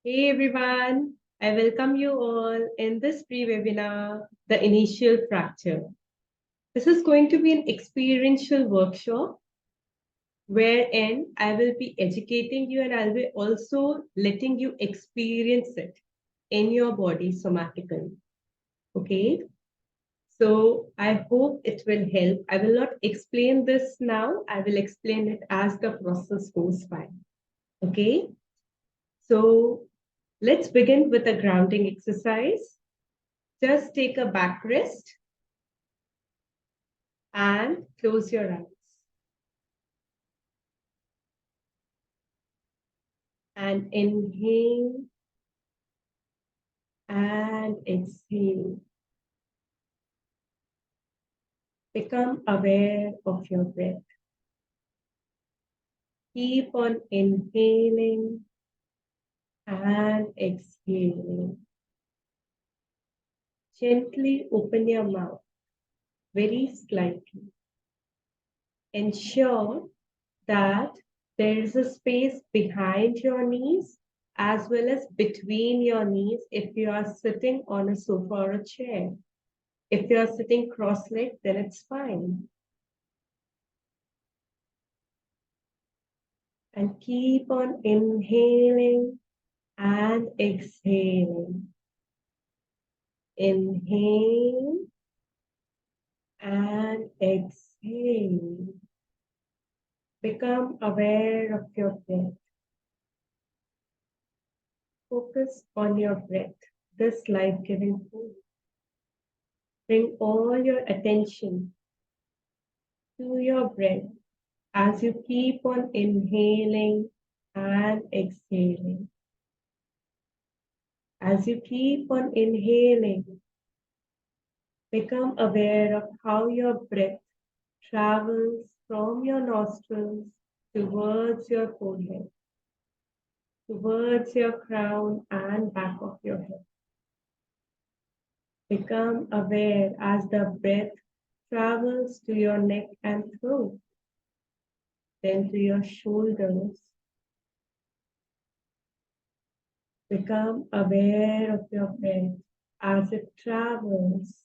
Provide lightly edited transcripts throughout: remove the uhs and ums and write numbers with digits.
Hey everyone, I welcome you all in this pre-webinar, The Initial Fracture. This is going to be an experiential workshop wherein I will be educating you and I'll be also letting you experience it in your body somatically. Okay, so I hope it will help. I will not explain this now, I will explain it as the process goes by. Okay, so let's begin with a grounding exercise. Just take a back rest and close your eyes. And inhale and exhale. Become aware of your breath. Keep on inhaling and exhaling. Gently open your mouth very slightly. Ensure that there is a space behind your knees as well as between your knees if you are sitting on a sofa or a chair. If you're sitting cross-legged, then it's fine. And keep on inhaling and exhaling. Inhale and exhale. Become aware of your breath. Focus on your breath, this life-giving food. Bring all your attention to your breath as you keep on inhaling and exhaling. As you keep on inhaling, become aware of how your breath travels from your nostrils towards your forehead, towards your crown and back of your head. Become aware as the breath travels to your neck and throat, then to your shoulders. Become aware of your breath as it travels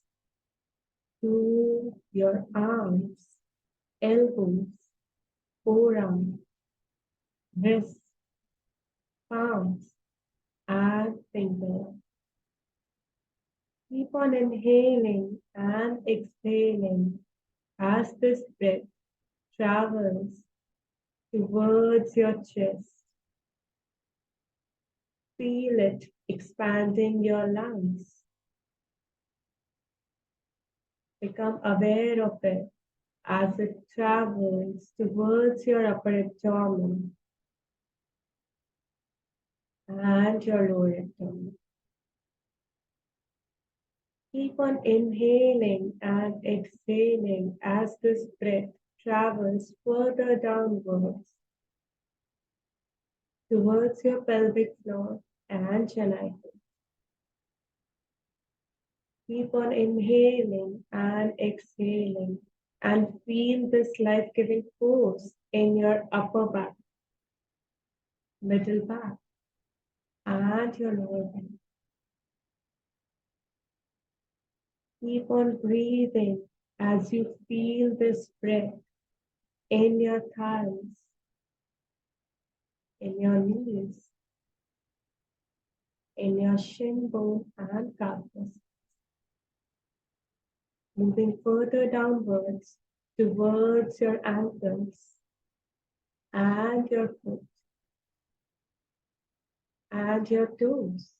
to your arms, elbows, forearms, wrists, palms, and fingers. Keep on inhaling and exhaling as this breath travels towards your chest. Feel it expanding your lungs. Become aware of it as it travels towards your upper abdomen and your lower abdomen. Keep on inhaling and exhaling as this breath travels further downwards towards your pelvic floor and genitals. Keep on inhaling and exhaling and feel this life-giving force in your upper back, middle back, and your lower back. Keep on breathing as you feel this breath in your thighs, in your knees, in your shin bone and calf muscles. Moving further downwards towards your ankles and your foot and your toes.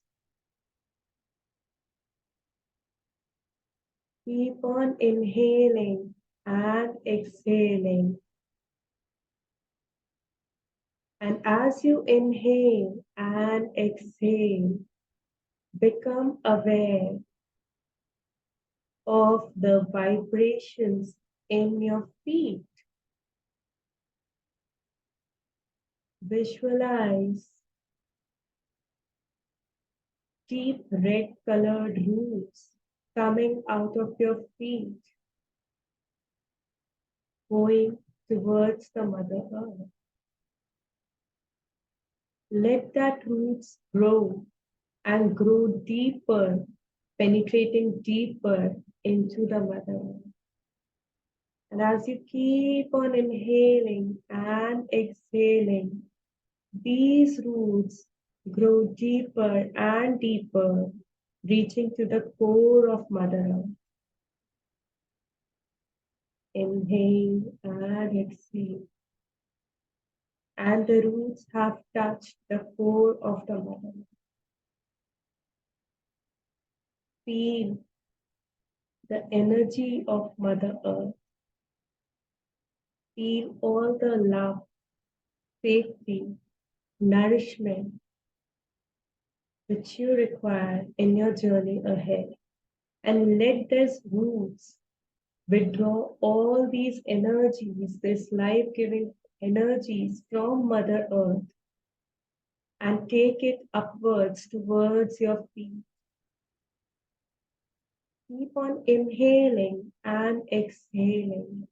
Keep on inhaling and exhaling. And as you inhale and exhale, become aware of the vibrations in your feet. Visualize deep red colored roots coming out of your feet, going towards the Mother Earth. Let that roots grow and grow deeper, penetrating deeper into the mother. And as you keep on inhaling and exhaling, these roots grow deeper and deeper, reaching to the core of Mother Earth. Inhale and exhale. And the roots have touched the core of the Mother Earth. Feel the energy of Mother Earth. Feel all the love, safety, nourishment which you require in your journey ahead. And let these roots withdraw all these energies, this life giving energies from Mother Earth and take it upwards towards your feet. Keep on inhaling and exhaling.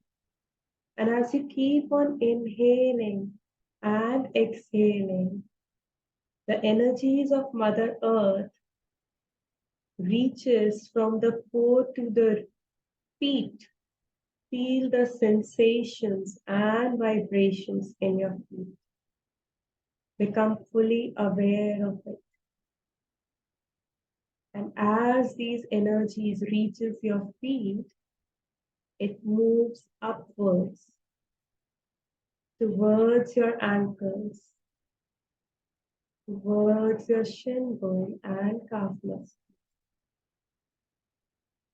And as you keep on inhaling and exhaling, the energies of Mother Earth reaches from the core to the feet. Feel the sensations and vibrations in your feet. Become fully aware of it. And as these energies reaches your feet, it moves upwards towards your ankles, towards your shin bone and calf muscles,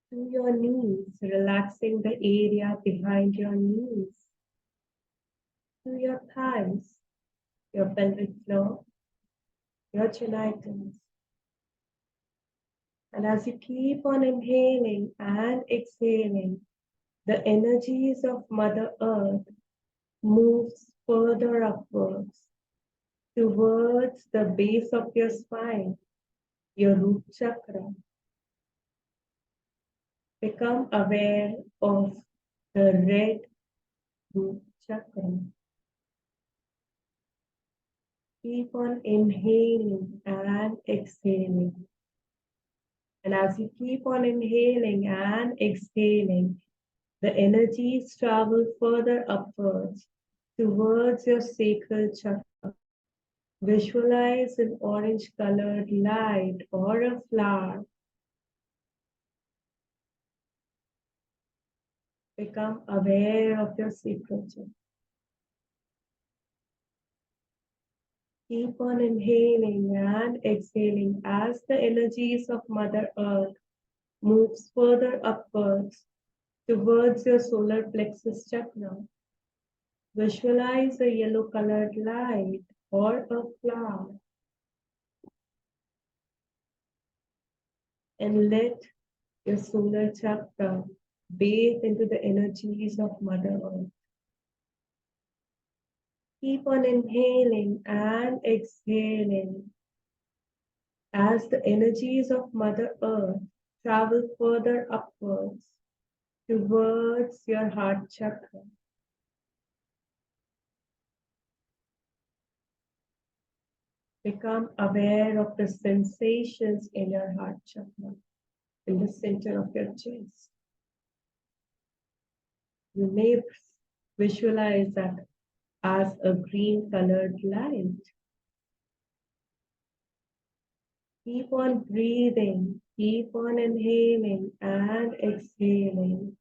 to your knees, relaxing the area behind your knees, to your thighs, your pelvic floor, your genitals. And as you keep on inhaling and exhaling, the energies of Mother Earth moves further upwards towards the base of your spine, your root chakra. Become aware of the red root chakra. Keep on inhaling and exhaling. And as you keep on inhaling and exhaling, the energies travel further upwards towards your sacral chakra. Visualize an orange colored light or a flower. Become aware of your sacral chakra. Keep on inhaling and exhaling as the energies of Mother Earth moves further upwards towards your solar plexus chakra. Visualize a yellow colored light or a flower and let your solar chakra bathe into the energies of Mother Earth. Keep on inhaling and exhaling as the energies of Mother Earth travel further upwards towards your heart chakra. Become aware of the sensations in your heart chakra, in the center of your chest. You may visualize that as a green colored light. Keep on breathing, keep on inhaling and exhaling.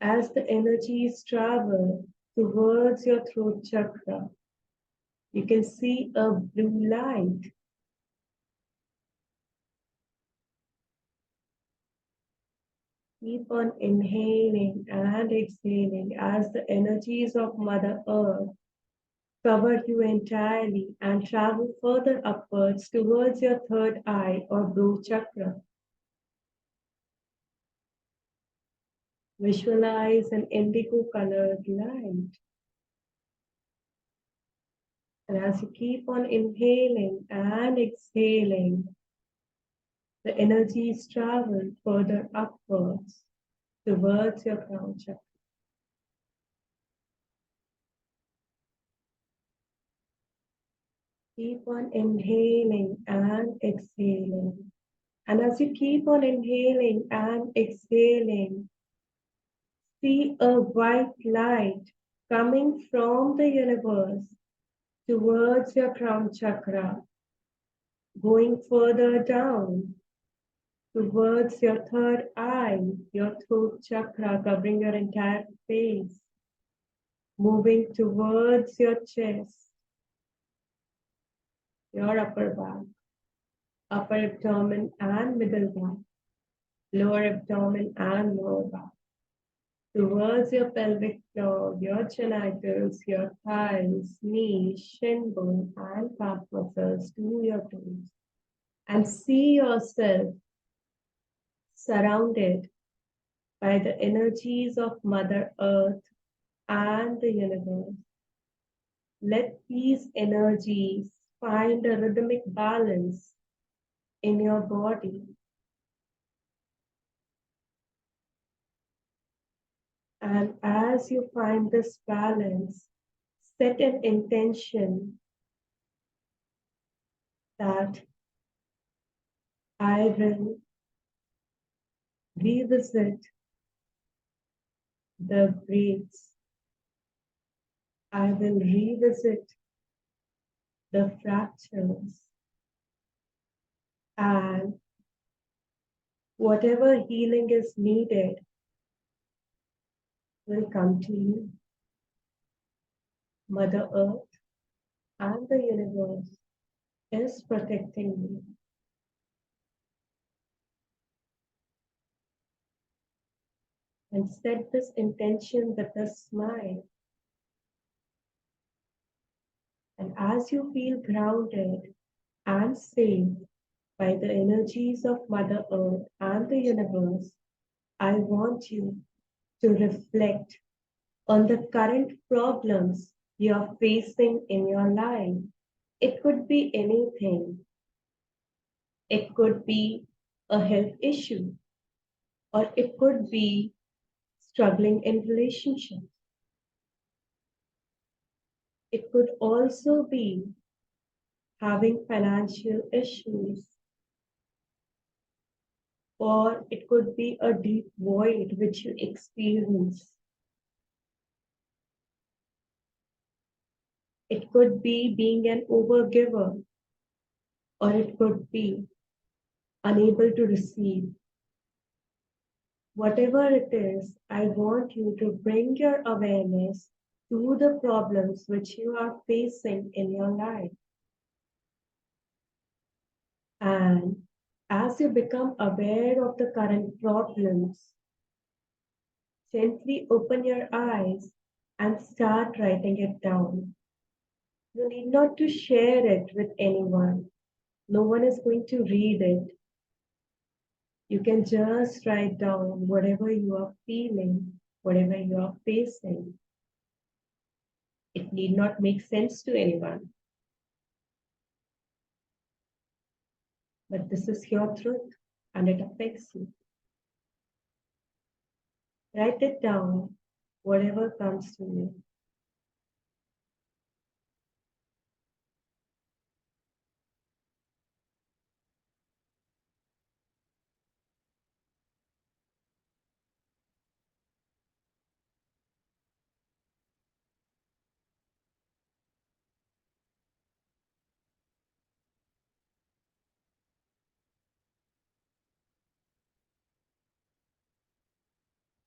As the energies travel towards your throat chakra, you can see a blue light. Keep on inhaling and exhaling as the energies of Mother Earth cover you entirely and travel further upwards towards your third eye or brow chakra. Visualize an indigo colored light. And as you keep on inhaling and exhaling, the energies travel further upwards towards your crown chakra. Keep on inhaling and exhaling. And as you keep on inhaling and exhaling, see a white light coming from the universe towards your crown chakra, going further down towards your third eye, your throat chakra, covering your entire face, moving towards your chest, your upper back, upper abdomen and middle back, lower abdomen and lower back, towards your pelvic floor, your genitals, your thighs, knees, shin bone, and calf muscles to your toes. And see yourself surrounded by the energies of Mother Earth and the universe. Let these energies find a rhythmic balance in your body. And as you find this balance, set an intention that I will revisit the breaths. I will revisit the fractures, and whatever healing is needed will come to you. Mother Earth and the universe is protecting you. And set this intention with a smile. And as you feel grounded and safe by the energies of Mother Earth and the universe, I want you to reflect on the current problems you are facing in your life. It could be anything. It could be a health issue, or it could be struggling in relationships. It could also be having financial issues, or it could be a deep void which you experience. It could be being an overgiver, or it could be unable to receive. Whatever it is, I want you to bring your awareness to the problems which you are facing in your life. And as you become aware of the current problems, gently open your eyes and start writing it down. You need not to share it with anyone. No one is going to read it. You can just write down whatever you are feeling, whatever you are facing. It need not make sense to anyone. But this is your truth and it affects you. Write it down, whatever comes to you.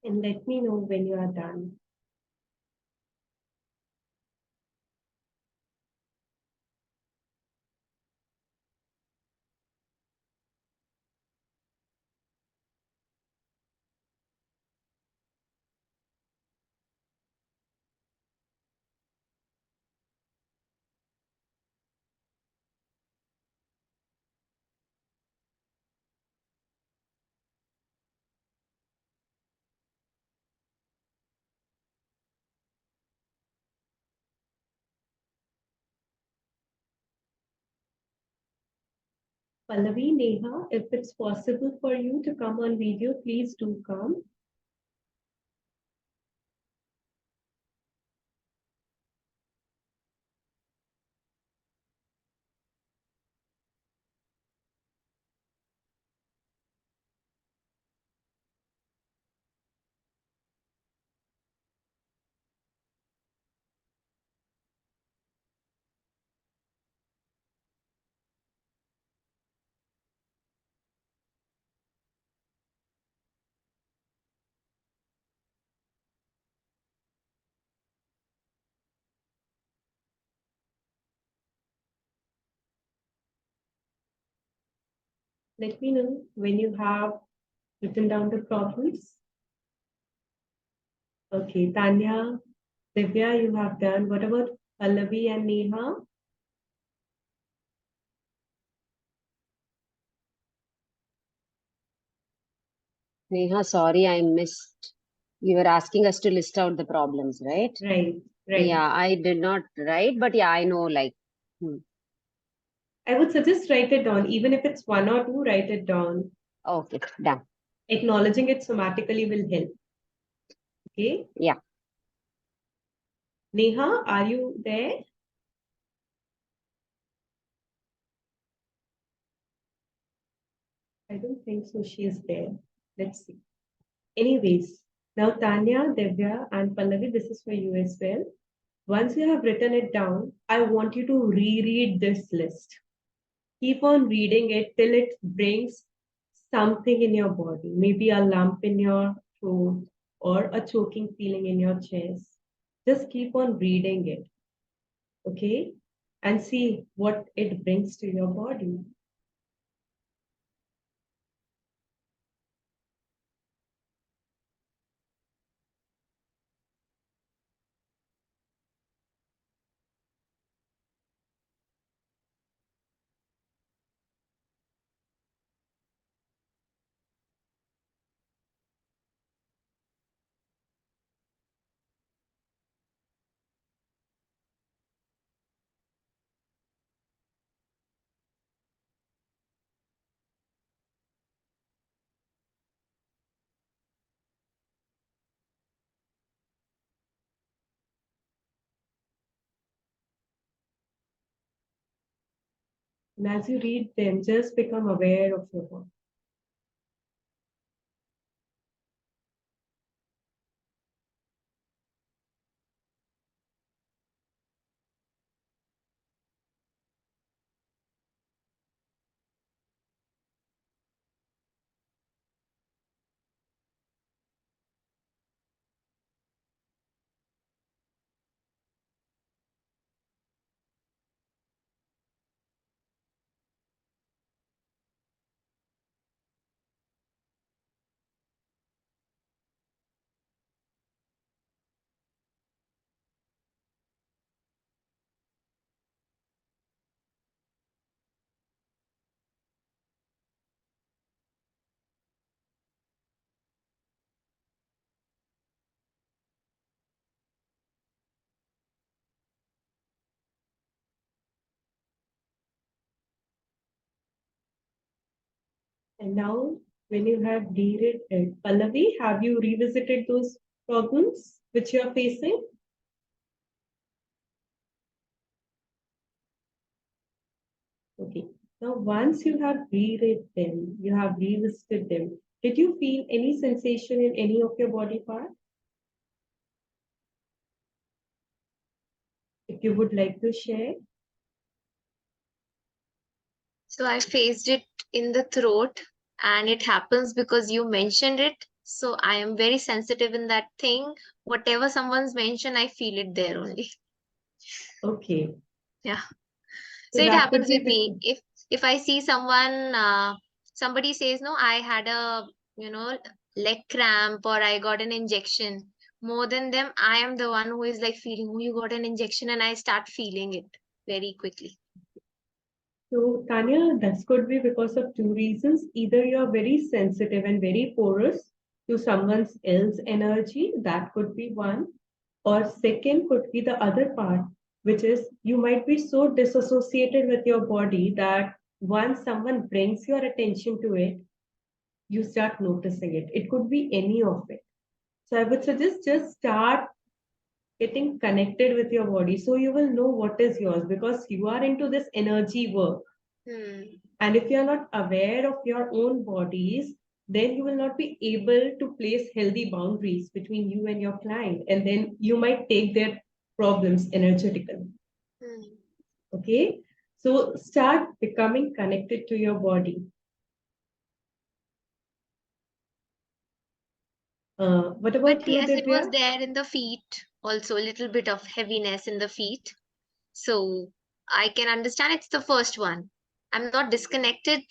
And let me know when you are done. Pallavi, Neha, if it's possible for you to come on video, please do come. Let me know when you have written down the problems. Okay, Tanya, Divya, you have done. What about Pallavi and Neha? Neha, sorry, I missed. You were asking us to list out the problems, right? Right, right. Yeah, I did not write, but yeah, I know like. Hmm. I would suggest write it down. Even if it's one or two, write it down. Okay, done. Acknowledging it somatically will help. Okay. Yeah. Neha, are you there? I don't think so. She is there. Let's see. Anyways, now Tanya, Devya, and Pallavi, this is for you as well. Once you have written it down, I want you to reread this list. Keep on reading it till it brings something in your body, maybe a lump in your throat or a choking feeling in your chest. Just keep on reading it, okay? And see what it brings to your body. And as you read them, just become aware of your body. And now, when you have reread it, Pallavi, have you revisited those problems which you are facing? Okay. Now, once you have reread them, you have revisited them, did you feel any sensation in any of your body part? If you would like to share. So I faced it in the throat, and it happens because you mentioned it. So I am very sensitive in that thing. Whatever someone's mentioned, I feel it there only. Okay. Yeah. So So it that could happens be with me. because, If I see someone, somebody says, no, I had a, leg cramp or I got an injection. More than them, I am the one who is like feeling, oh, you got an injection, and I start feeling it very quickly. so Tanya, that could be because of two reasons. Either you're very sensitive and very porous to someone else's energy, that could be one. Or second could be the other part, which is you might be so disassociated with your body that once someone brings your attention to it, you start noticing it. It could be any of it. So I would suggest just start getting connected with your body so you will know what is yours because you are into this energy work. Hmm. And if you're not aware of your own bodies, then you will not be able to place healthy boundaries between you and your client. And then you might take their problems energetically. Hmm. Okay. So start becoming connected to your body. What But about you, yes, it was Divya? there in the feet, also a little bit of heaviness in the feet. So I can understand it's the first one. I'm not disconnected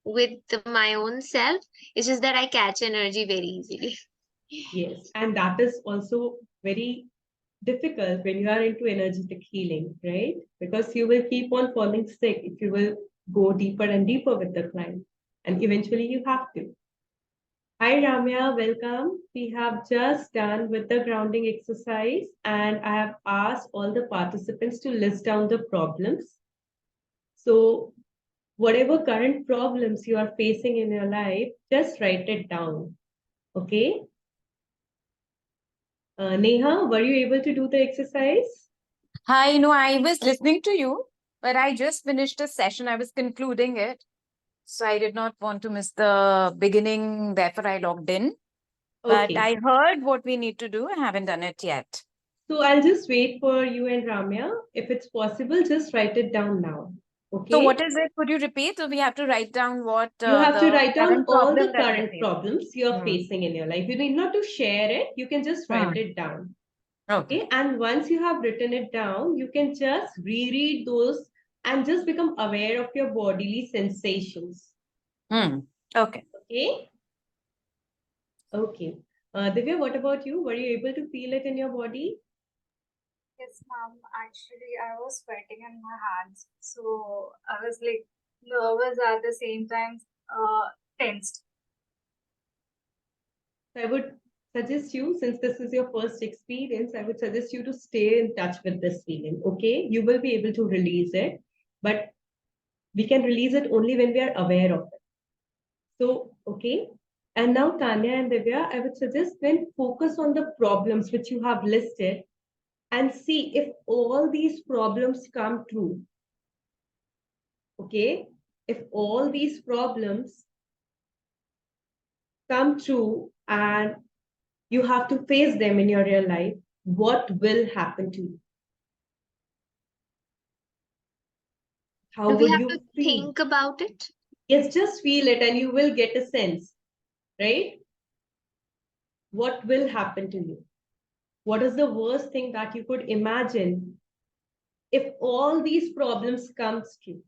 with my own self. It's just that I catch energy very easily. Yes, and that is also very difficult when you are into energetic healing, right? Because you will keep on falling sick if you will go deeper and deeper with the client, and eventually you have to. Hi Ramya, welcome. We have just done with the grounding exercise, and I have asked all the participants to list down the problems. So, whatever current problems you are facing in your life, just write it down. Okay? Neha, were you able to do the exercise? Hi, no, I was listening to you, but I just finished a session. I was concluding it. So I did not want to miss the beginning, therefore I logged in. But Okay. I heard what we need to do. I haven't done it yet. So I'll just wait for you and Ramya. If it's possible, just write it down now. Okay? So what is it? Could you repeat? So we have to write down what You have to the write down current all problem the that we are current facing. problems you're Hmm. facing in your life. You need not to share it. You can just write it down. Okay. Okay. And once you have written it down, you can just reread those and just become aware of your bodily sensations. Hmm. Okay. Okay. Okay. Divya, what about you? Were you able to feel it in your body? Yes, ma'am. Actually, I was sweating in my hands, so I was like nervous at the same time, tensed. I would suggest you, since this is your first experience, I would suggest you to stay in touch with this feeling. Okay. You will be able to release it, but we can release it only when we are aware of it. So, okay. And now, Tanya and Divya, I would suggest then focus on the problems which you have listed and see if all these problems come true. Okay. If all these problems come true and you have to face them in your real life, what will happen to you? How Do we would have you to feel? think about it? Yes, just feel it and you will get a sense, right? What will happen to you? What is the worst thing that you could imagine if all these problems comes true?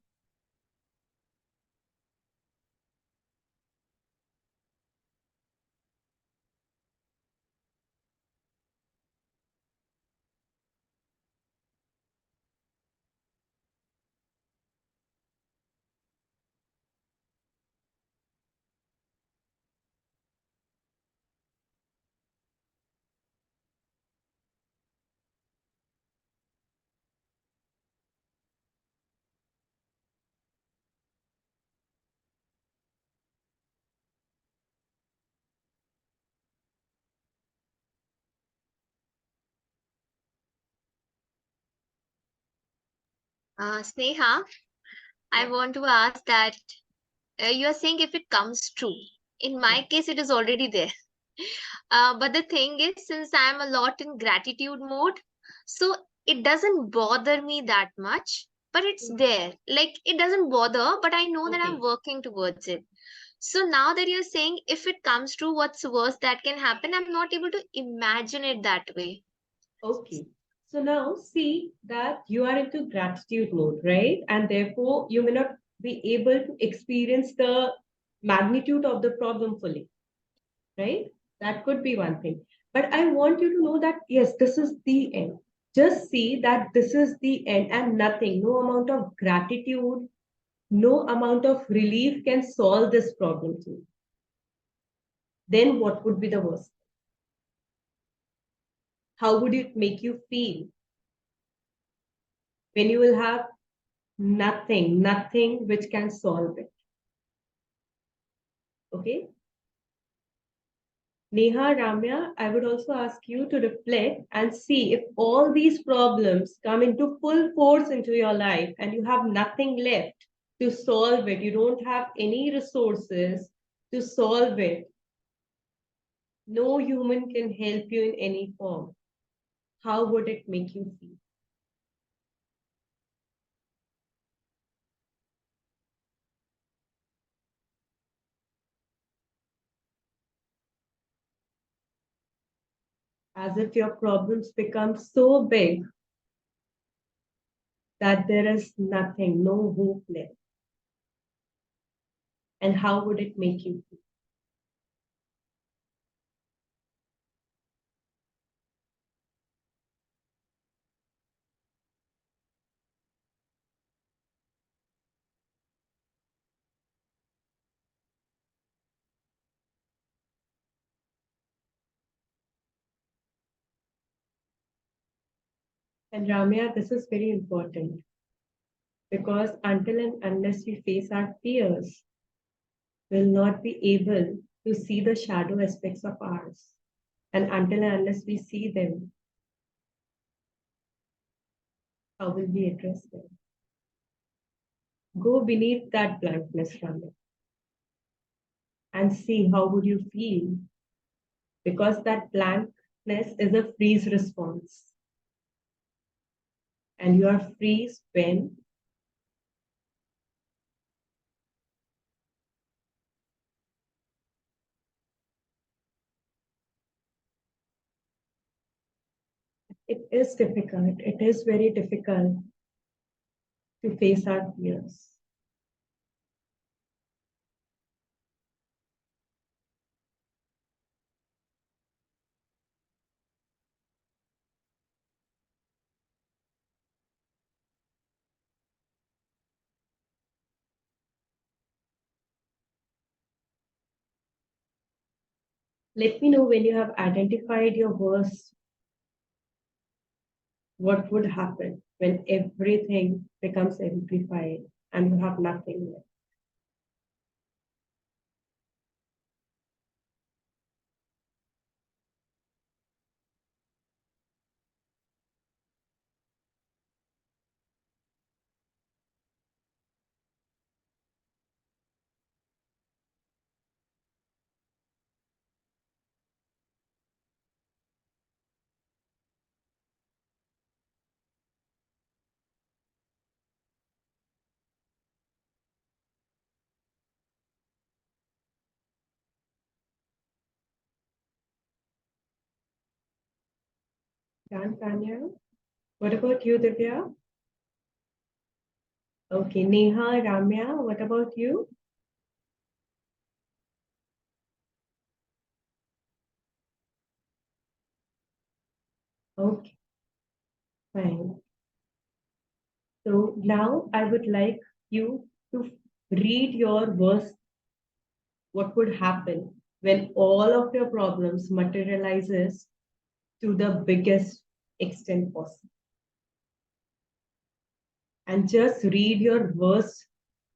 Sneha, I want to ask that you are saying if it comes true. In my case, it is already there. But the thing is, since I'm a lot in gratitude mode, so it doesn't bother me that much, but it's there. Like it doesn't bother, but I know that I'm Okay. working towards it. So now that you're saying if it comes true, what's worse that can happen, I'm not able to imagine it that way. Okay. So now see that you are into gratitude mode, right? And therefore you may not be able to experience the magnitude of the problem fully, right? That could be one thing. But I want you to know that, yes, this is the end. Just see that this is the end and nothing, no amount of gratitude, no amount of relief can solve this problem to you. Then what would be the worst? How would it make you feel when you will have nothing which can solve it? Okay. Neha, Ramya, I would also ask you to reflect and see if all these problems come into full force into your life and you have nothing left to solve it. You don't have any resources to solve it. No human can help you in any form. How would it make you feel? As if your problems become so big that there is nothing, no hope left. And how would it make you feel? And Ramya, this is very important because until and unless we face our fears, we'll not be able to see the shadow aspects of ours. And until and unless we see them, how will we address them? Go beneath that blankness, Ramya, and see how would you feel, because that blankness is a freeze response. And you are freeze when it is difficult. It is very difficult to face our fears. Let me know when you have identified your worst, what would happen when everything becomes amplified and you have nothing left. Done, Tanya? What about you, Divya? Okay, Neha, Ramya, what about you? Okay, fine. So now I would like you to read your worst, what would happen when all of your problems materializes to the biggest extent possible. And just read your worst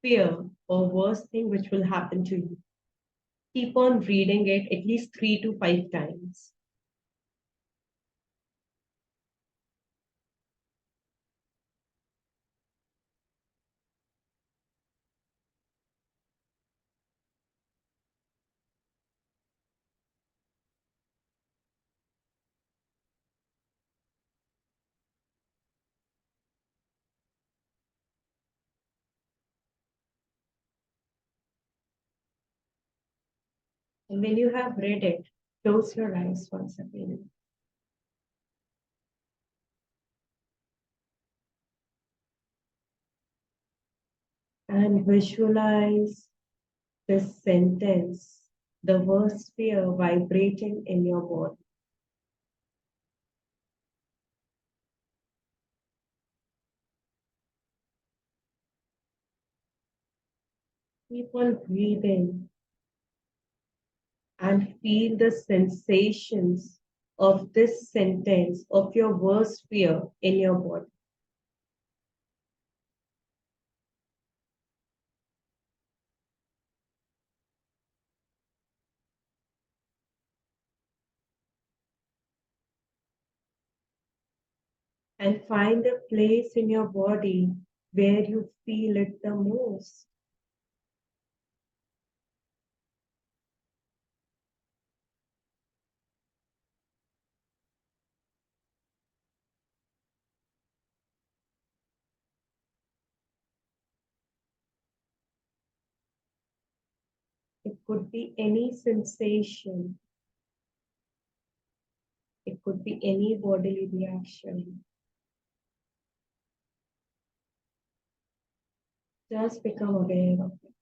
fear or worst thing which will happen to you. Keep on reading it at least 3 to 5 times. And when you have read it, close your eyes once again. And visualize this sentence, the worst fear vibrating in your body. Keep on breathing and feel the sensations of this sentence, of your worst fear in your body. And find a place in your body where you feel it the most. It could be any sensation. It could be any bodily reaction. Just become aware of it.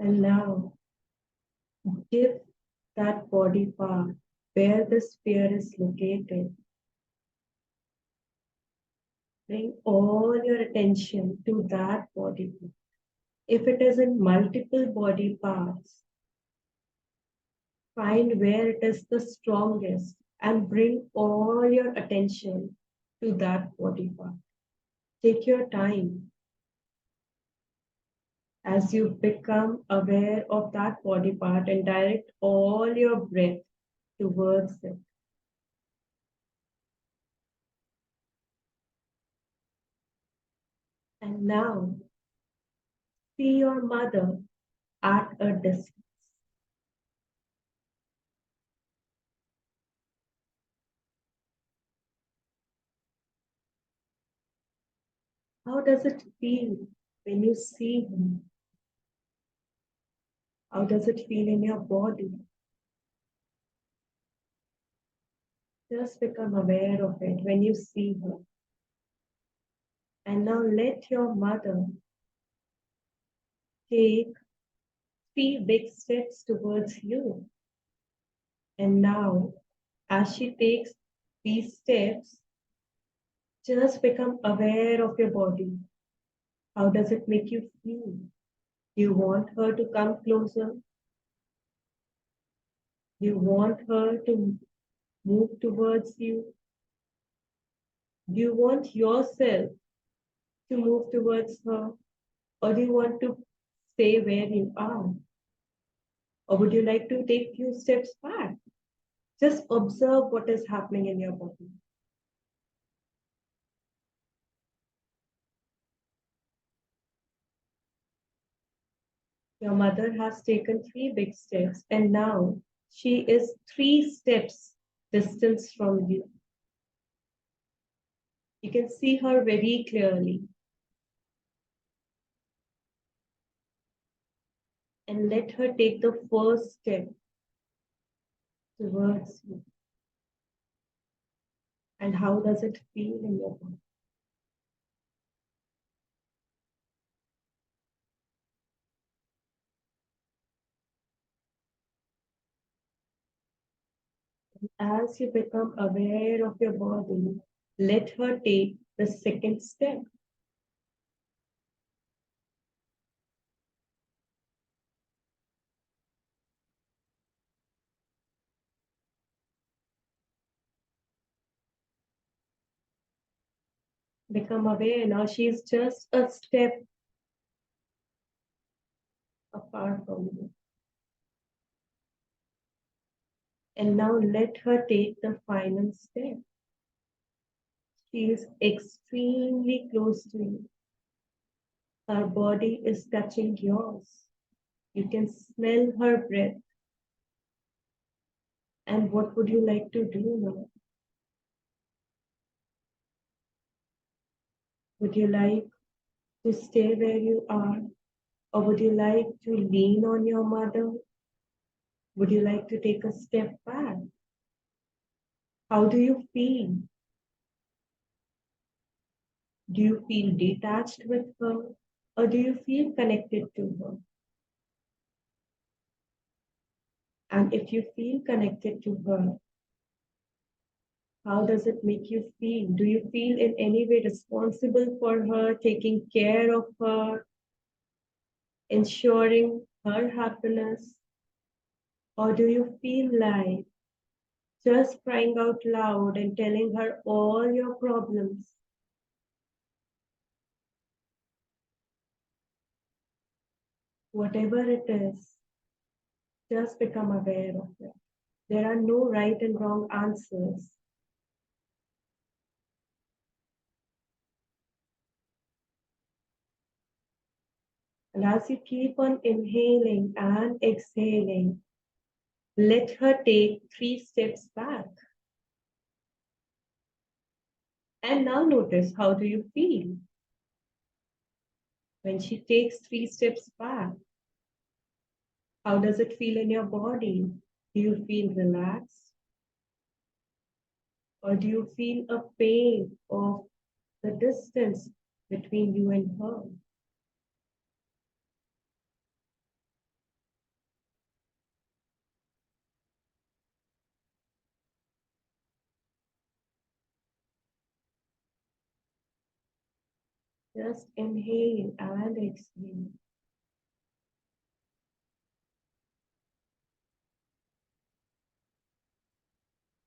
And now give that body part where the sphere is located. Bring all your attention to that body part. If it is in multiple body parts, find where it is the strongest and bring all your attention to that body part. Take your time as you become aware of that body part and direct all your breath towards it. And now, see your mother at a distance. How does it feel when you see her? How does it feel in your body? Just become aware of it when you see her. And now let your mother take 3 big steps towards you. And now, as she takes these steps, just become aware of your body. How does it make you feel? Do you want her to come closer? Do you want her to move towards you? Do you want yourself to move towards her? Or do you want to stay where you are? Or would you like to take few steps back? Just observe what is happening in your body. Your mother has taken 3 big steps and now she is 3 steps distance from you. You can see her very clearly. And let her take the first step towards you. And how does it feel in your body? As you become aware of your body, let her take the second step. Become aware now she is just a step apart from you. And now let her take the final step. She is extremely close to you. Her body is touching yours. You can smell her breath. And what would you like to do now? Would you like to stay where you are? Or would you like to lean on your mother? Would you like to take a step back? How do you feel? Do you feel detached with her? Or do you feel connected to her? And if you feel connected to her, how does it make you feel? Do you feel in any way responsible for her, taking care of her, ensuring her happiness? Or do you feel like just crying out loud and telling her all your problems? Whatever it is, just become aware of it. There are no right and wrong answers. And as you keep on inhaling and exhaling, let her take 3 steps back. And now notice, how do you feel? When she takes 3 steps back, how does it feel in your body? Do you feel relaxed? Or do you feel a pain of the distance between you and her? Just inhale and exhale.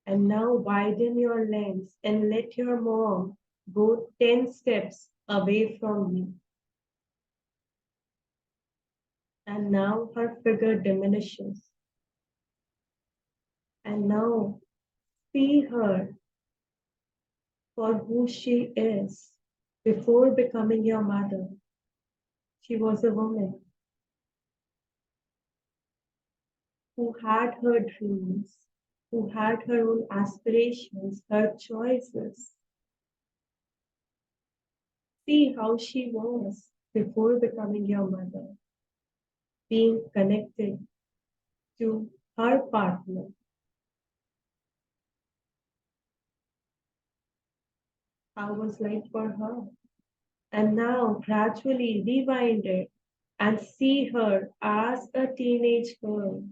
And now widen your lens and let your mom go 10 steps away from you. And now her figure diminishes. And now see her for who she is. Before becoming your mother, she was a woman who had her dreams, who had her own aspirations, her choices. See how she was before becoming your mother, being connected to her partner. How was life for her? And now gradually rewind it and see her as a teenage girl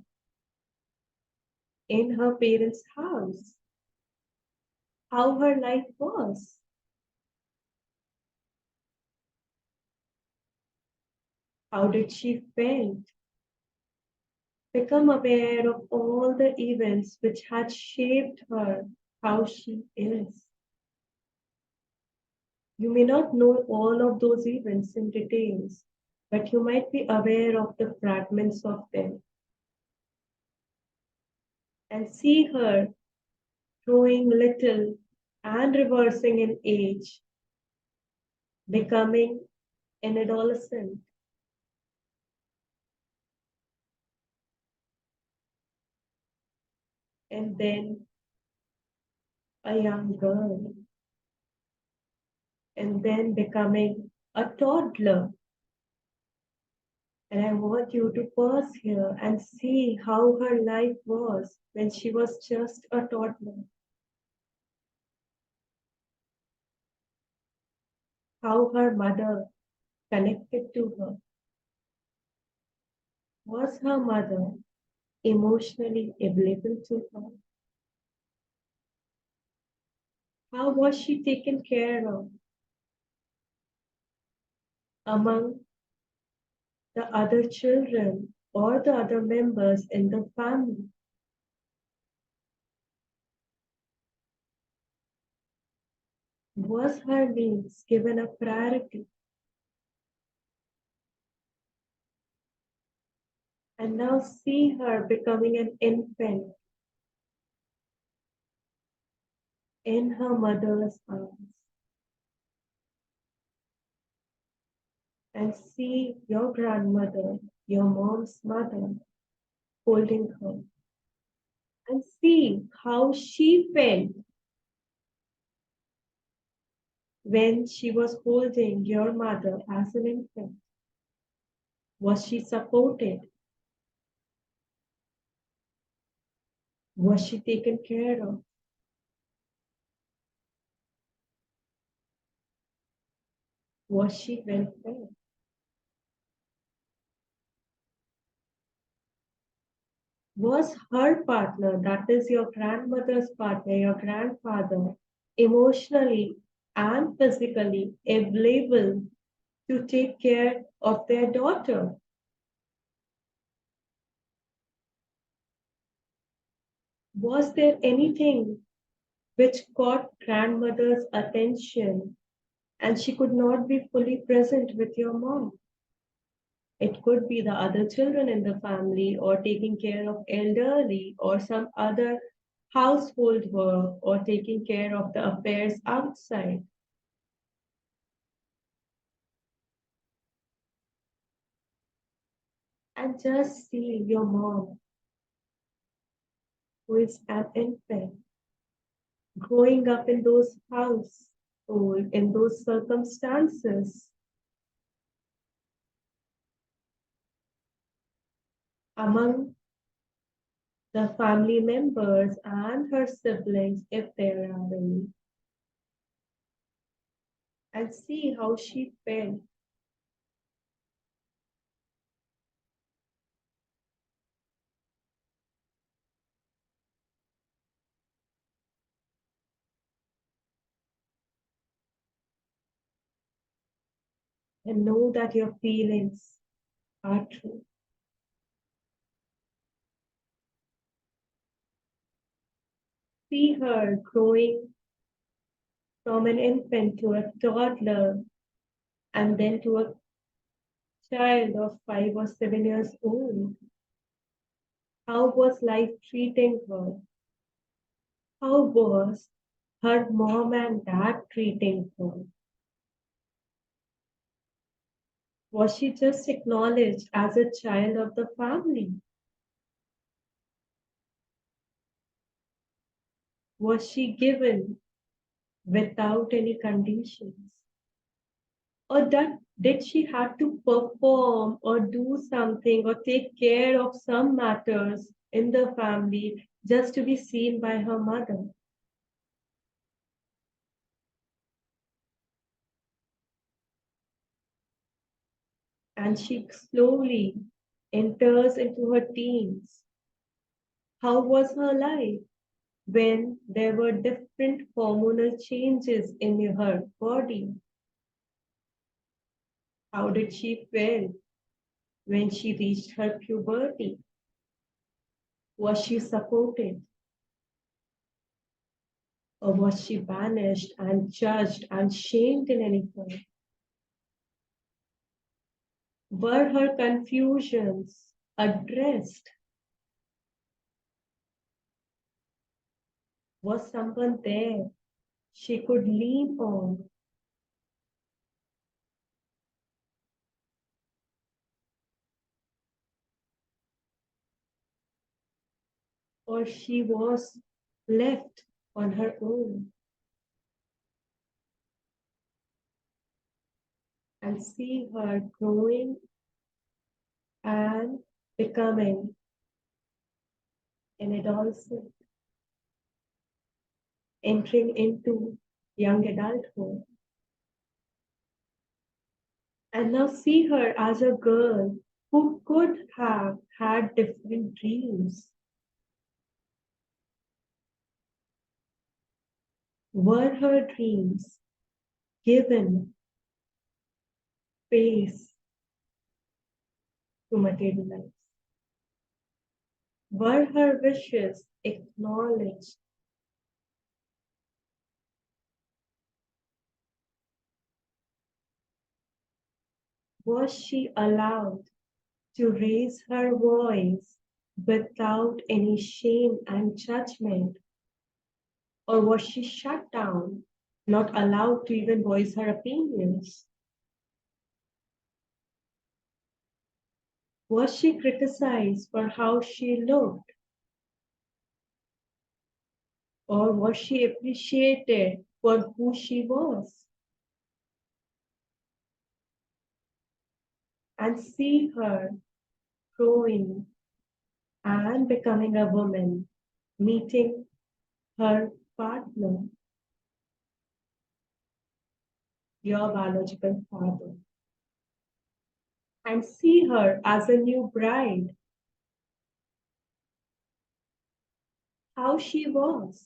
in her parents' house. How her life was. How did she felt? Become aware of all the events which had shaped her, how she is. You may not know all of those events in details, but you might be aware of the fragments of them. And see her growing little and reversing in age, becoming an adolescent, and then a young girl, and then becoming a toddler. And I want you to pause here and see how her life was when she was just a toddler. How her mother connected to her. Was her mother emotionally available to her? How was she taken care of among the other children or the other members in the family? Was her needs given a priority? And now see her becoming an infant in her mother's arms. And see your grandmother, your mom's mother, holding her. And see how she felt when she was holding your mother as an infant. Was she supported? Was she taken care of? Was she well fed? Was her partner, that is your grandmother's partner, your grandfather, emotionally and physically available to take care of their daughter? Was there anything which caught grandmother's attention and she could not be fully present with your mom? It could be the other children in the family, or taking care of elderly, or some other household work, or taking care of the affairs outside. And just see your mom, who is an infant, growing up in those household, in those circumstances, among the family members and her siblings, if there are any, and see how she felt. and know that your feelings are true. See her growing from an infant to a toddler and then to a child of 5 or 7 years old. How was life treating her? How was her mom and dad treating her? Was she just acknowledged as a child of the family? Was she given without any conditions? Or did she have to perform or do something or take care of some matters in the family just to be seen by her mother? And she slowly enters into her teens. How was her life when there were different hormonal changes in her body? How did she feel when she reached her puberty? Was she supported? Or was she banished and judged and shamed in any way? Were her confusions addressed? Was someone there she could lean on? Or she was left on her own? And see her growing and becoming an adolescent, entering into young adulthood. And now see her as a girl who could have had different dreams. Were her dreams given space to materialize? Were her wishes acknowledged? Was she allowed to raise her voice without any shame and judgment? Or was she shut down, not allowed to even voice her opinions? Was she criticized for how she looked? Or was she appreciated for who she was? And see her growing and becoming a woman, meeting her partner, your biological father, and see her as a new bride, how she was.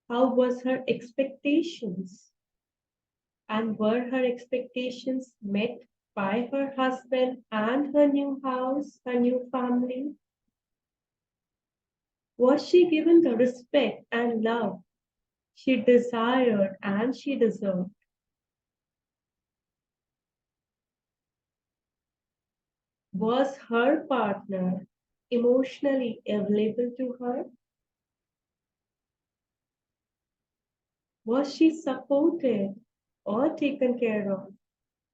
How was her expectations? And were her expectations met by her husband and her new house, her new family? Was she given the respect and love she desired and she deserved? Was her partner emotionally available to her? Was she supported or taken care of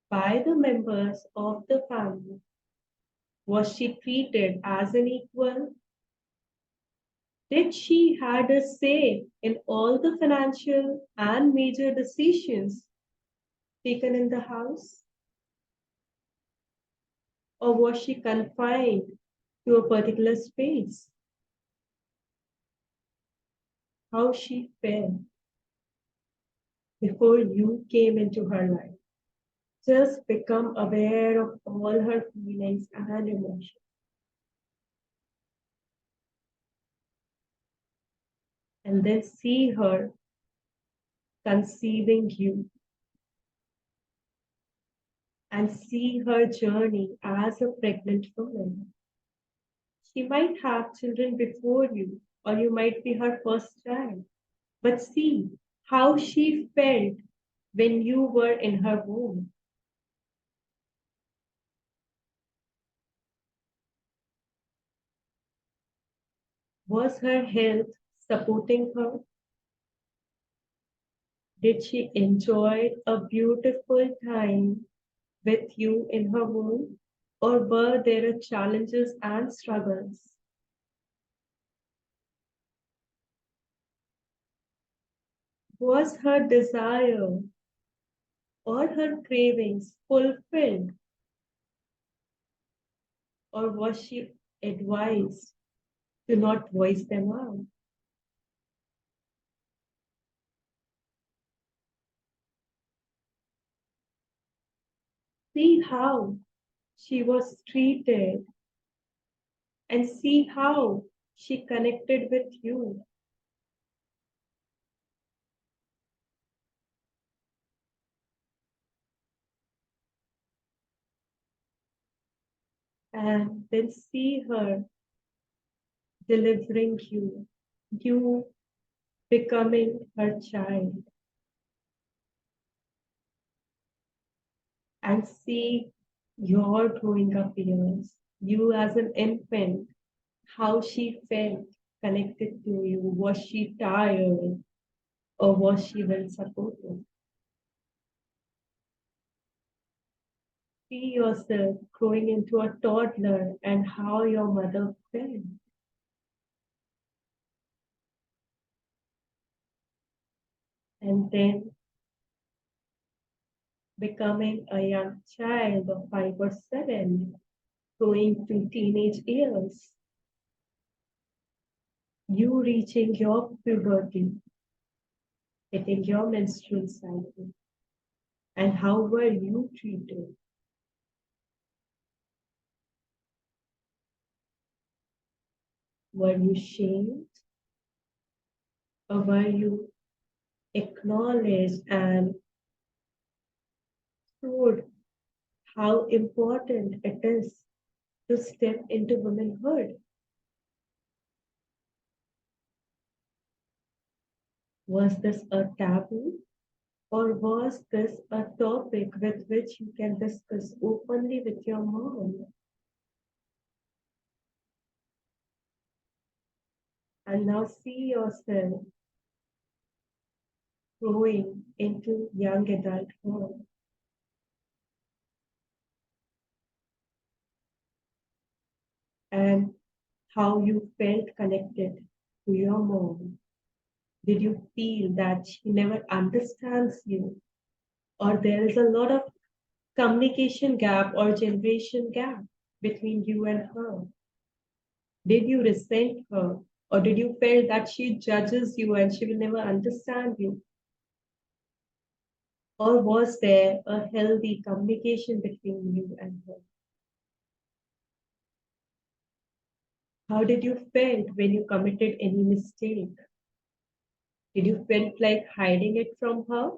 by the members of the family? Was she treated as an equal? Did she had a say in all the financial and major decisions taken in the house? Or was she confined to a particular space? How she felt before you came into her life. Just become aware of all her feelings and emotions. And then see her conceiving you, and see her journey as a pregnant woman. She might have children before you, or you might be her first child. But see how she felt when you were in her womb. Was her health supporting her? Did she enjoy a beautiful time with you in her womb? Or were there challenges and struggles? Was her desire or her cravings fulfilled? Or was she advised to not voice them out? See how she was treated and see how she connected with you. And then see her delivering you, you becoming her child. And see your growing up years, you as an infant, how she felt connected to you. Was she tired or was she well supported? See yourself growing into a toddler and how your mother felt. And then becoming a young child of 5 or 7, going to teenage years, you reaching your puberty, hitting your menstrual cycle, and how were you treated? Were you shamed or were you acknowledged and told how important it is to step into womanhood? Was this a taboo or was this a topic with which you can discuss openly with your mom? And now see yourself growing into young adulthood. And how you felt connected to your mom. Did you feel that she never understands you? Or there is a lot of communication gap or generation gap between you and her? Did you resent her? Or did you feel that she judges you and she will never understand you? Or was there a healthy communication between you and her? How did you feel when you committed any mistake? Did you feel like hiding it from her?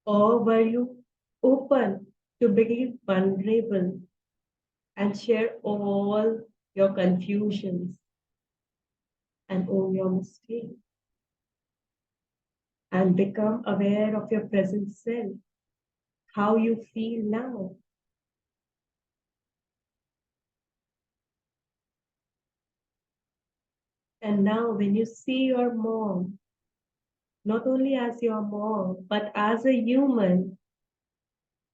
Or were you open to be vulnerable and share all your confusions and all your mistakes and become aware of your present self, how you feel now? And now, when you see your mom, not only as your mom, but as a human,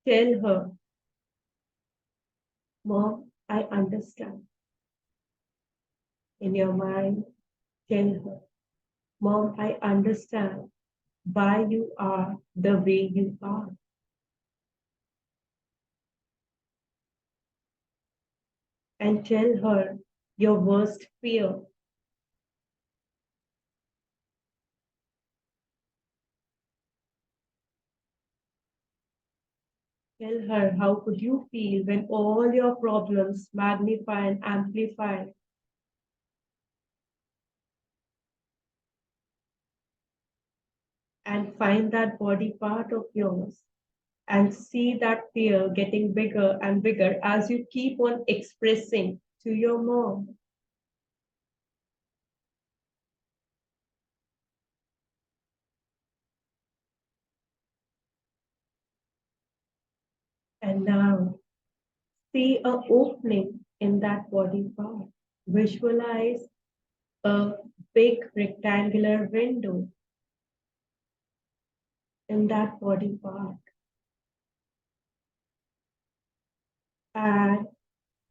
tell her, Mom, I understand. In your mind, tell her, Mom, I understand why you are the way you are. And tell her your worst fear. Tell her how could you feel when all your problems magnify and amplify. . and find that body part of yours and see that fear getting bigger and bigger as you keep on expressing to your mom. And now see an opening in that body part. Visualize a big rectangular window in that body part. And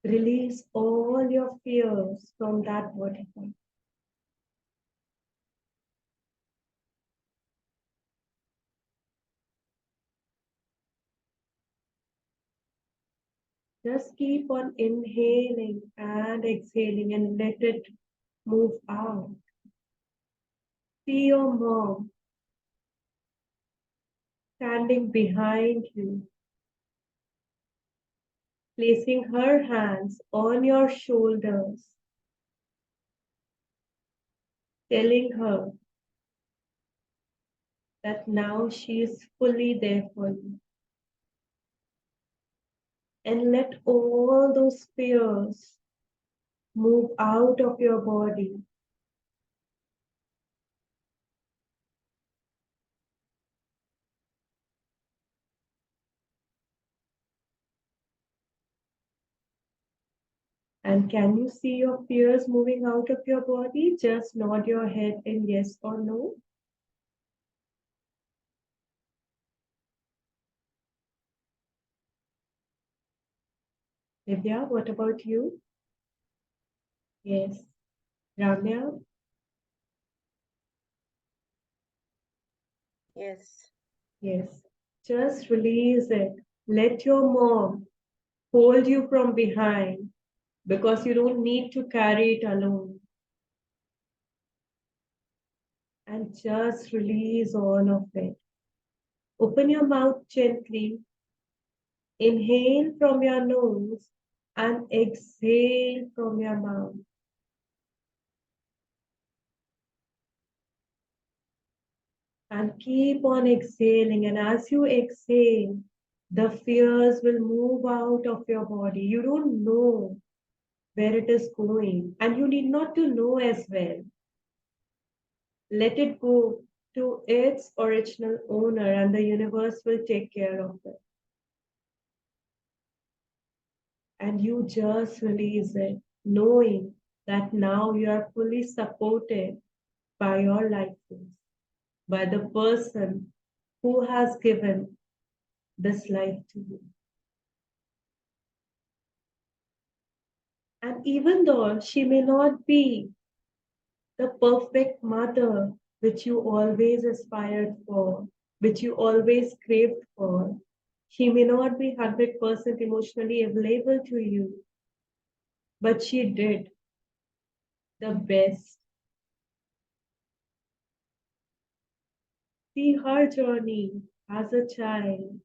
release all your fears from that body part. Just keep on inhaling and exhaling and let it move out. See your mom standing behind you, placing her hands on your shoulders, telling her that now she is fully there for you. And let all those fears move out of your body. And can you see your fears moving out of your body? Just nod your head in yes or no. Divya, what about you? Yes. Ramya? Yes. Yes. Just release it. Let your mom hold you from behind because you don't need to carry it alone. And just release all of it. Open your mouth gently. Inhale from your nose and exhale from your mouth. And keep on exhaling. And as you exhale, the fears will move out of your body. You don't know where it is going, and you need not to know as well. Let it go to its original owner, and the universe will take care of it. And you just release it, knowing that now you are fully supported by your life force, by the person who has given this life to you. And even though she may not be the perfect mother which you always aspired for, which you always craved for, she may not be 100% emotionally available to you, but she did the best. See her journey as a child,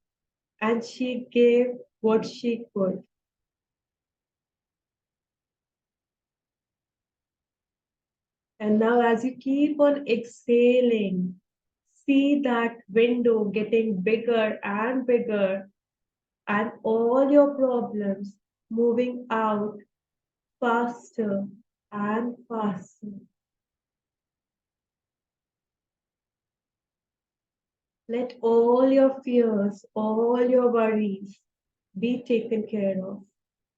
and she gave what she could. And now, as you keep on exhaling, see that window getting bigger and bigger, and all your problems moving out faster and faster. Let all your fears, all your worries be taken care of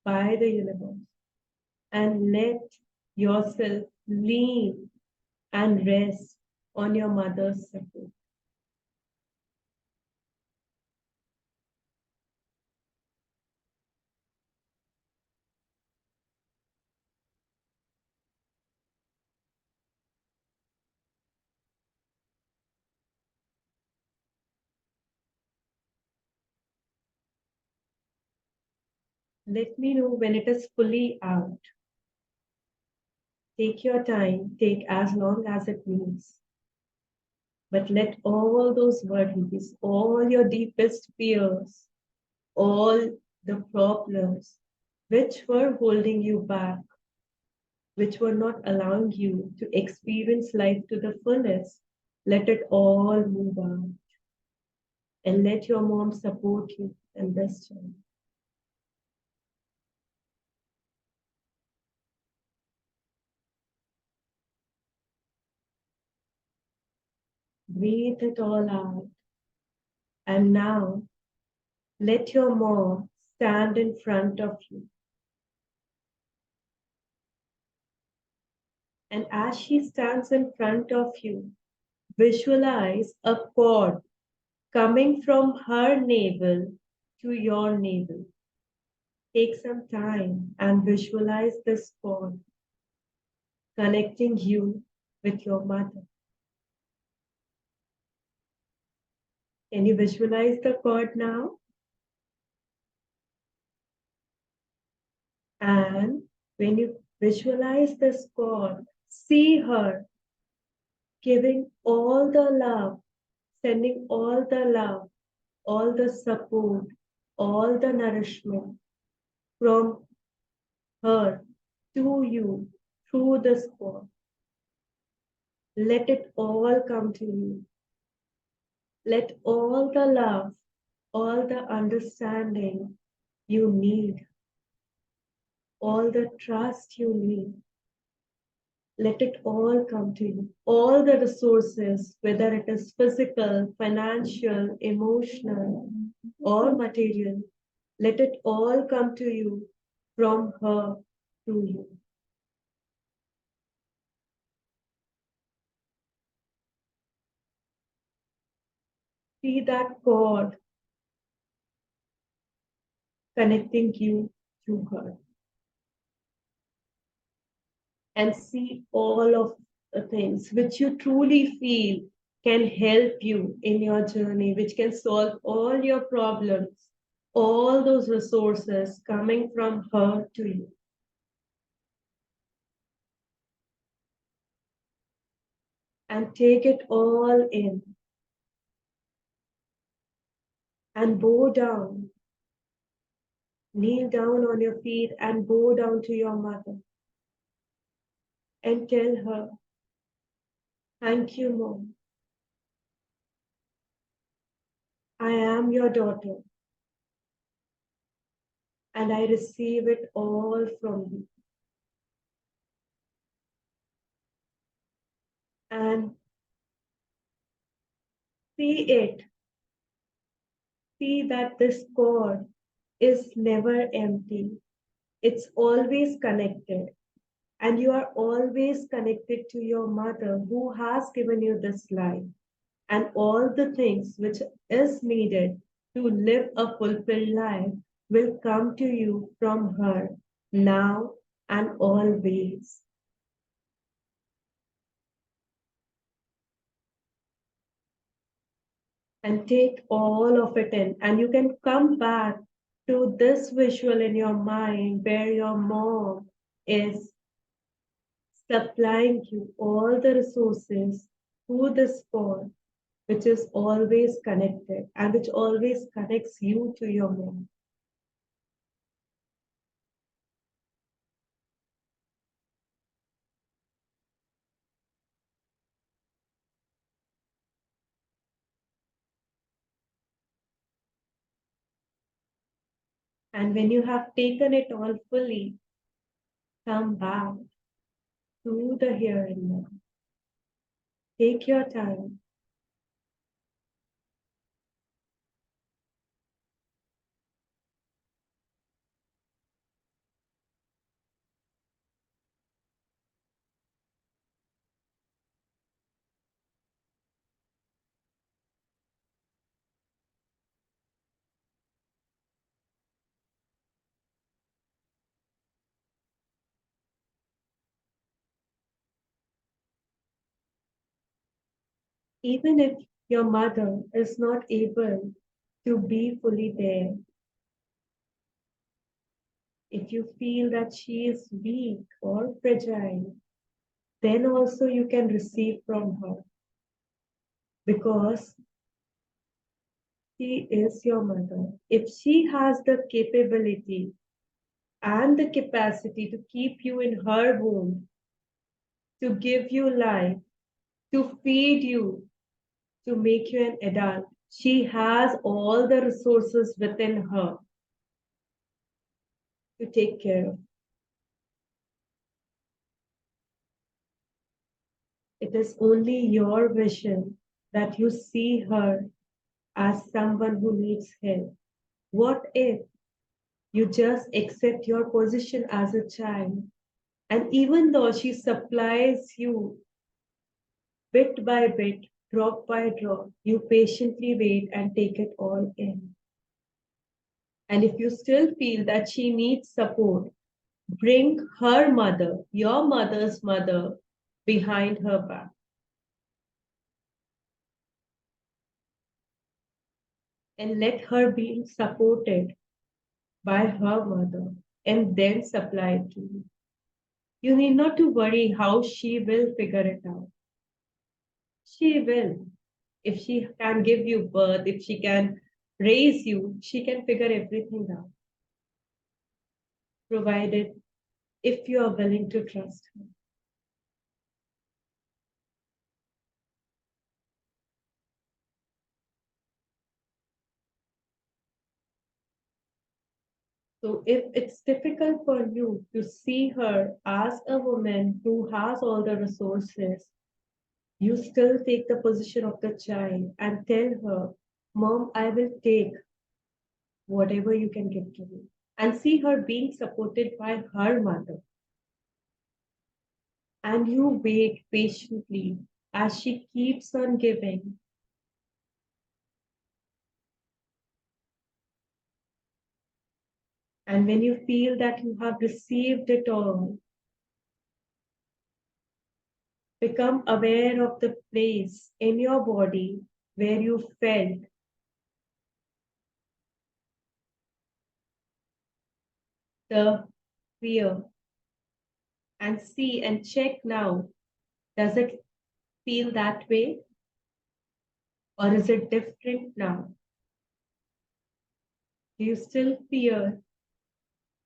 by the universe. And let yourself lean and rest on your mother's support. Let me know when it is fully out. Take your time, take as long as it needs. But let all those worries, all your deepest fears, all the problems which were holding you back, which were not allowing you to experience life to the fullest, Let it all move out. And let your mom support you in this journey. Breathe it all out. And now, let your mom stand in front of you. And as she stands in front of you, visualize a cord coming from her navel to your navel. Take some time and visualize this cord connecting you with your mother. Can you visualize the cord now? And when you visualize this cord, see her giving all the love, sending all the love, all the support, all the nourishment from her to you through this cord. Let it all come to you. Let all the love, all the understanding you need, all the trust you need, let it all come to you. All the resources, whether it is physical, financial, emotional, or material, let it all come to you from her to you. See that cord connecting you to her. And see all of the things which you truly feel can help you in your journey, which can solve all your problems, all those resources coming from her to you. And take it all in. And bow down. Kneel down on your feet and bow down to your mother. And tell her, thank you, Mom. I am your daughter. And I receive it all from you. And see it. See that this cord is never empty. It's always connected. And you are always connected to your mother who has given you this life. And all the things which is needed to live a fulfilled life will come to you from her now and always. And take all of it in, and you can come back to this visual in your mind where your mom is supplying you all the resources through this cord, which is always connected and which always connects you to your mom. And when you have taken it all fully, come back to the here and now. Take your time. Even if your mother is not able to be fully there, if you feel that she is weak or fragile, then also you can receive from her, because she is your mother. If she has the capability and the capacity to keep you in her womb, to give you life, to feed you, to make you an adult. She has all the resources within her to take care of. It is only your vision that you see her as someone who needs help. What if you just accept your position as a child? And even though she supplies you bit by bit, drop by drop, you patiently wait and take it all in. And if you still feel that she needs support, bring her mother, your mother's mother, behind her back. And let her be supported by her mother and then supply it to you. You need not to worry how she will figure it out. She will. If she can give you birth, if she can raise you, she can figure everything out. Provided if you are willing to trust her. So if it's difficult for you to see her as a woman who has all the resources, you still take the position of the child and tell her, Mom, I will take whatever you can give to me. And see her being supported by her mother. And you wait patiently as she keeps on giving. And when you feel that you have received it all, become aware of the place in your body where you felt the fear and see and check now, does it feel that way or is it different now? Do you still fear?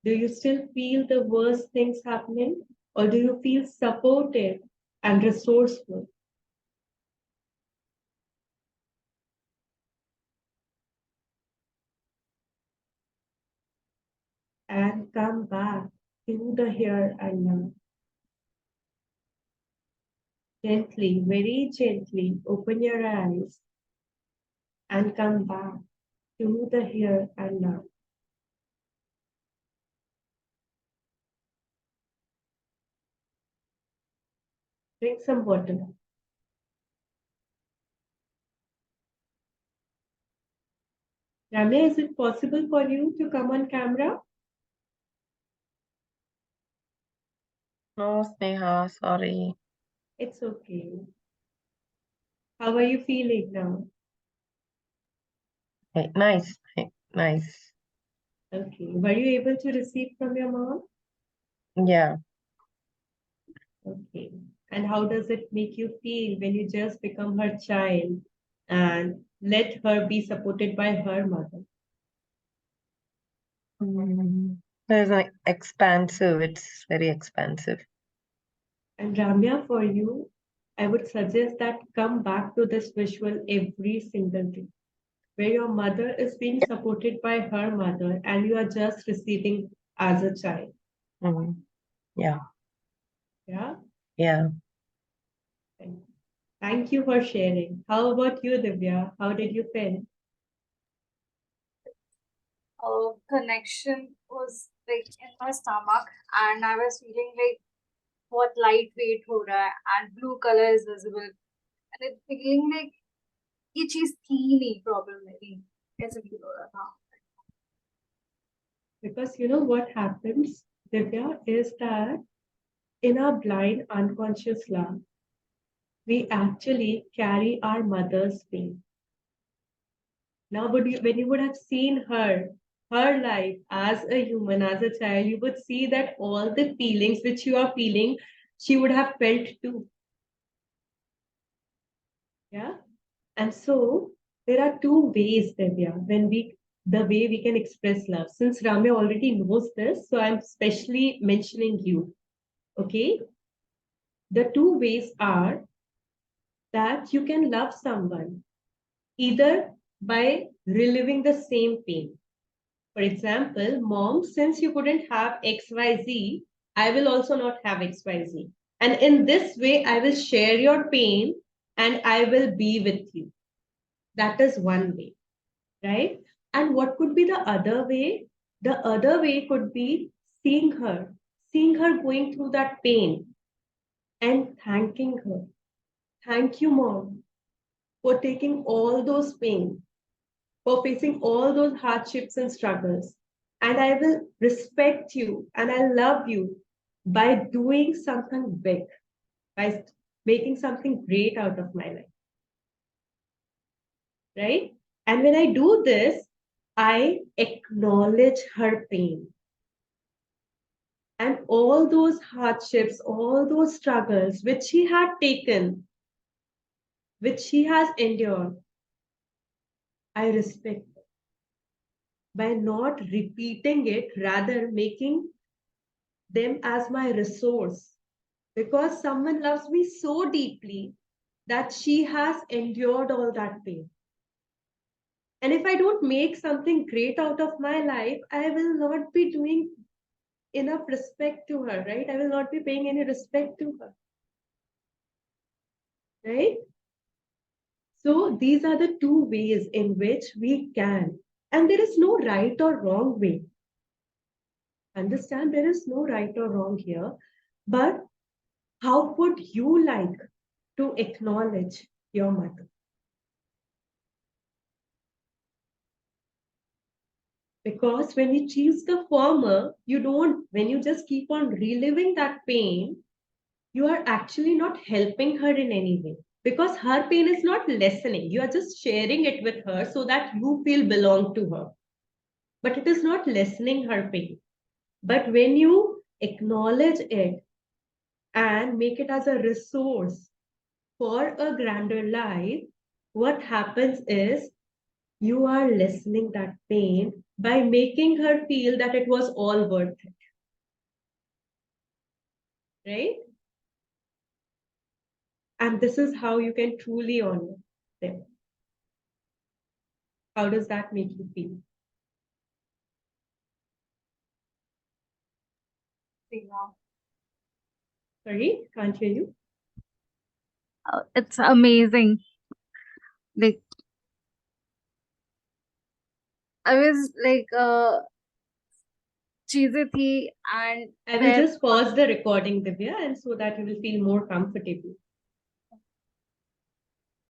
Do you still feel the worst things happening or do you feel supportive and resourceful? And come back to the here and now. Gently, very gently, open your eyes and come back to the here and now. Drink some water. Ramya, is it possible for you to come on camera? No, Sneha, sorry. It's okay. How are you feeling now? Hey, nice, nice. Okay. Were you able to receive from your mom? Yeah. Okay. And how does it make you feel when you just become her child and let her be supported by her mother? There's like expansive. It's very expansive. And Ramya, for you, I would suggest that come back to this visual every single day, where your mother is being supported by her mother and you are just receiving as a child. Yeah. Yeah. Yeah. Thank you for sharing. How about you, Divya? How did you feel? Connection was like in my stomach, and I was feeling like बहुत lightweight हो रहा है and blue color is visible, and it's feeling like ये चीज थी नहीं problem मेरी, ऐसे feel हो रहा था. Because you know what happens, Divya, is that in our blind unconscious love, we actually carry our mother's pain. Now, when you would have seen her life as a human, as a child, you would see that all the feelings which you are feeling, she would have felt too. Yeah. And so there are two ways, Divya, the way we can express love. Since Ramya already knows this, so I'm specially mentioning you. Okay. The two ways are that you can love someone either by reliving the same pain. For example, mom, since you couldn't have XYZ, I will also not have XYZ. And in this way, I will share your pain and I will be with you. That is one way, right? And what could be the other way? The other way could be seeing her going through that pain and thanking her. Thank you, mom, for taking all those pain, for facing all those hardships and struggles. And I will respect you and I love you by doing something big, by making something great out of my life. Right? And when I do this, I acknowledge her pain. And all those hardships, all those struggles which she had taken, which she has endured, I respect her. By not repeating it, rather making them as my resource. Because someone loves me so deeply that she has endured all that pain. And if I don't make something great out of my life, I will not be doing enough respect to her, right? I will not be paying any respect to her, right? So these are the two ways in which we can, and there is no right or wrong way. Understand, there is no right or wrong here, but how would you like to acknowledge your mother? Because when you choose the former, when you just keep on reliving that pain, you are actually not helping her in any way. Because her pain is not lessening. You are just sharing it with her so that you feel belong to her. But it is not lessening her pain. But when you acknowledge it and make it as a resource for a grander life, what happens is you are lessening that pain by making her feel that it was all worth it. Right? And this is how you can truly honor them. How does that make you feel? Seema. Sorry, can't hear you. It's amazing. Like I was like चीजें थी and I will just pause the recording, Divya, and so that you will feel more comfortable.